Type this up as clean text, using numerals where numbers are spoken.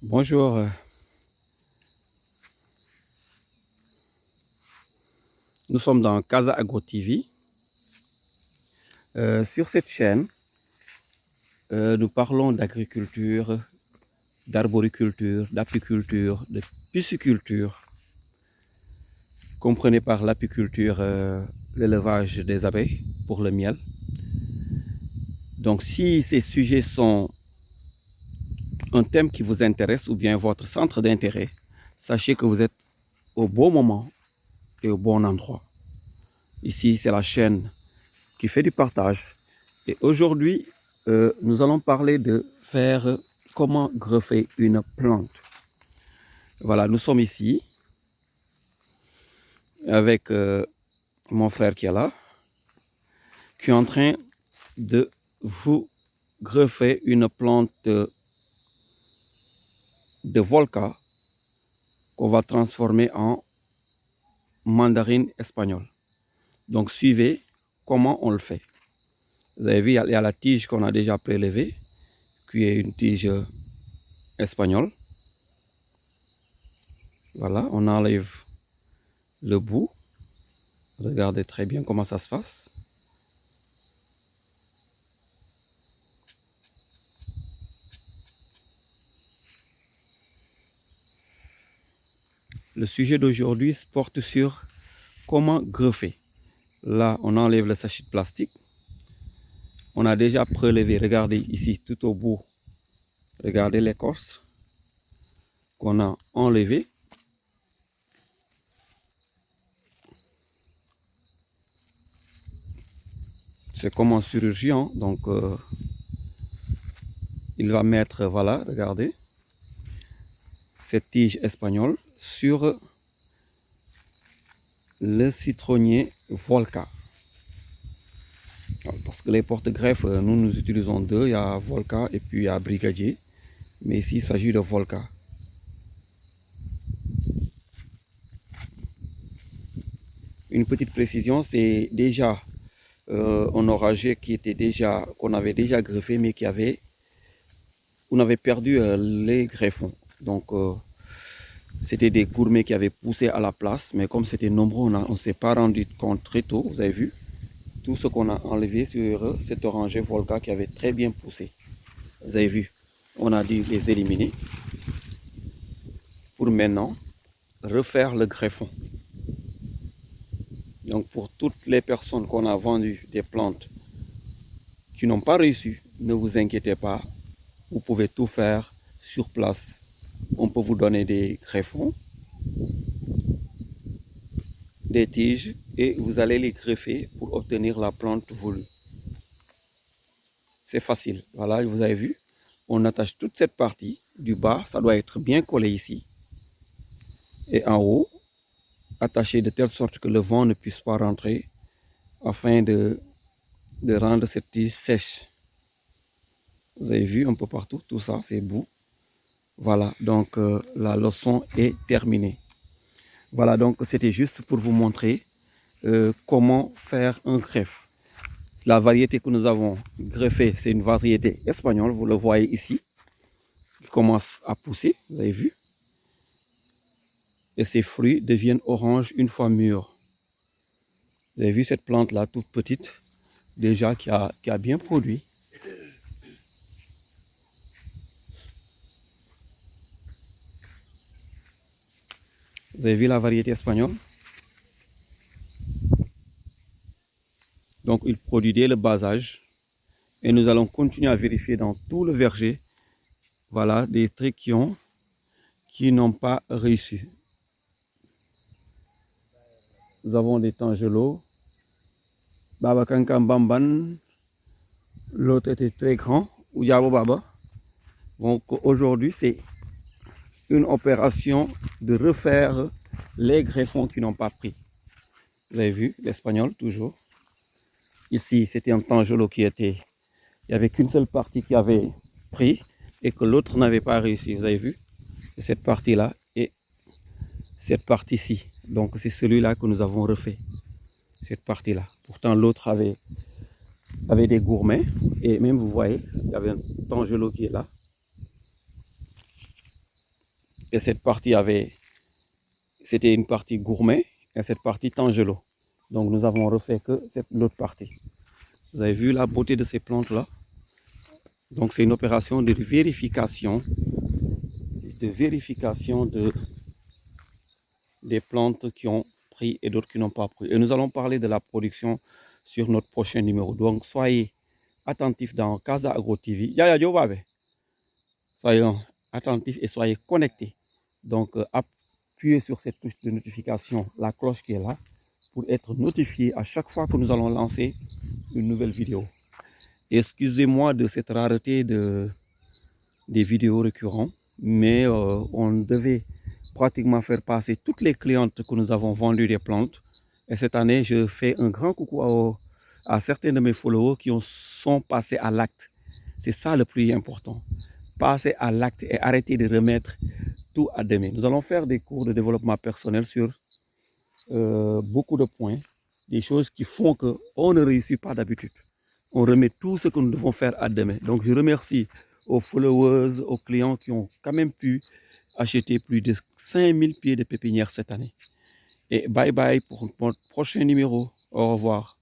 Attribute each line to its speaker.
Speaker 1: Bonjour, nous sommes dans Casa Agro TV. Sur cette chaîne, nous parlons d'agriculture, d'arboriculture, d'apiculture, de pisciculture. Comprenez par l'apiculture l'élevage des abeilles pour le miel. Donc si ces sujets sont un thème qui vous intéresse ou bien votre centre d'intérêt, sachez que vous êtes au bon moment et au bon endroit. Ici, c'est la chaîne qui fait du partage. Et aujourd'hui, nous allons parler de faire comment greffer une plante. Voilà, nous sommes ici avec mon frère qui est là, qui est en train de vous greffer une plante de volca qu'on va transformer en mandarine espagnole. Donc suivez comment on le fait. Vous avez vu, il y a la tige qu'on a déjà prélevée, qui est une tige espagnole. Voilà, on enlève le bout. Regardez très bien comment ça se passe. Le sujet d'aujourd'hui porte sur comment greffer. Là, on enlève le sachet de plastique. On a déjà prélevé, regardez ici, tout au bout. Regardez l'écorce qu'on a enlevée. C'est comme un chirurgien, donc il va mettre, voilà, regardez, cette tige espagnole sur le citronnier Volca. Parce que les porte-greffes, nous utilisons deux, il y a Volca et puis il y a Brigadier. Mais ici, il s'agit de Volca. Une petite précision, c'est déjà un orager qu'on avait déjà greffé, mais on avait perdu les greffons. Donc, c'était des gourmets qui avaient poussé à la place, mais comme c'était nombreux, on ne s'est pas rendu compte très tôt, vous avez vu, tout ce qu'on a enlevé sur cet oranger Volca qui avait très bien poussé. Vous avez vu, on a dû les éliminer pour maintenant refaire le greffon. Donc pour toutes les personnes qu'on a vendu des plantes qui n'ont pas réussi, ne vous inquiétez pas, vous pouvez tout faire sur place. On peut vous donner des greffons, des tiges et vous allez les greffer pour obtenir la plante voulue. C'est facile. Voilà, vous avez vu, on attache toute cette partie du bas, ça doit être bien collé ici. Et en haut, attaché de telle sorte que le vent ne puisse pas rentrer afin de rendre cette tige sèche. Vous avez vu un peu partout, tout ça, c'est beau. Voilà, donc la leçon est terminée. Voilà, donc c'était juste pour vous montrer comment faire un greffe. La variété que nous avons greffée, c'est une variété espagnole, vous le voyez ici. Il commence à pousser, vous avez vu. Et ses fruits deviennent orange une fois mûrs. Vous avez vu cette plante-là, toute petite, déjà qui a bien produit. Vous avez vu la variété espagnole? Donc il produit dès le bas âge. Et nous allons continuer à vérifier dans tout le verger. Voilà, des trichions qui n'ont pas réussi. Nous avons des tangelots. Baba Kankan Bamban. L'autre était très grand. Ouyabo Baba. Donc aujourd'hui, c'est une opération de refaire les greffons qui n'ont pas pris. Vous avez vu, l'espagnol toujours. Ici, c'était un tangelo qui était... Il n'y avait qu'une seule partie qui avait pris et que l'autre n'avait pas réussi. Vous avez vu? C'est cette partie-là et cette partie-ci. Donc c'est celui-là que nous avons refait. Cette partie-là. Pourtant l'autre avait des gourmets. Et même vous voyez, il y avait un tangelo qui est là. Et cette partie c'était une partie gourmet et cette partie tangelo. Donc nous avons refait que l'autre partie. Vous avez vu la beauté de ces plantes-là? Donc c'est une opération de vérification des plantes qui ont pris et d'autres qui n'ont pas pris. Et nous allons parler de la production sur notre prochain numéro. Donc soyez attentifs dans Casa Agro TV. Soyez attentifs et soyez connectés. Donc appuyez sur cette touche de notification, la cloche qui est là, pour être notifié à chaque fois que nous allons lancer une nouvelle vidéo. Excusez-moi de cette rareté des vidéos récurrentes, mais on devait pratiquement faire passer toutes les clientes que nous avons vendues des plantes. Et cette année, je fais un grand coucou à certains de mes followers qui sont passés à l'acte. C'est ça le plus important. Passer à l'acte et arrêter de remettre tout à demain. Nous allons faire des cours de développement personnel sur beaucoup de points, des choses qui font qu'on ne réussit pas d'habitude. On remet tout ce que nous devons faire à demain. Donc je remercie aux followers, aux clients qui ont quand même pu acheter plus de 5000 pieds de pépinière cette année. Et bye bye pour notre prochain numéro. Au revoir.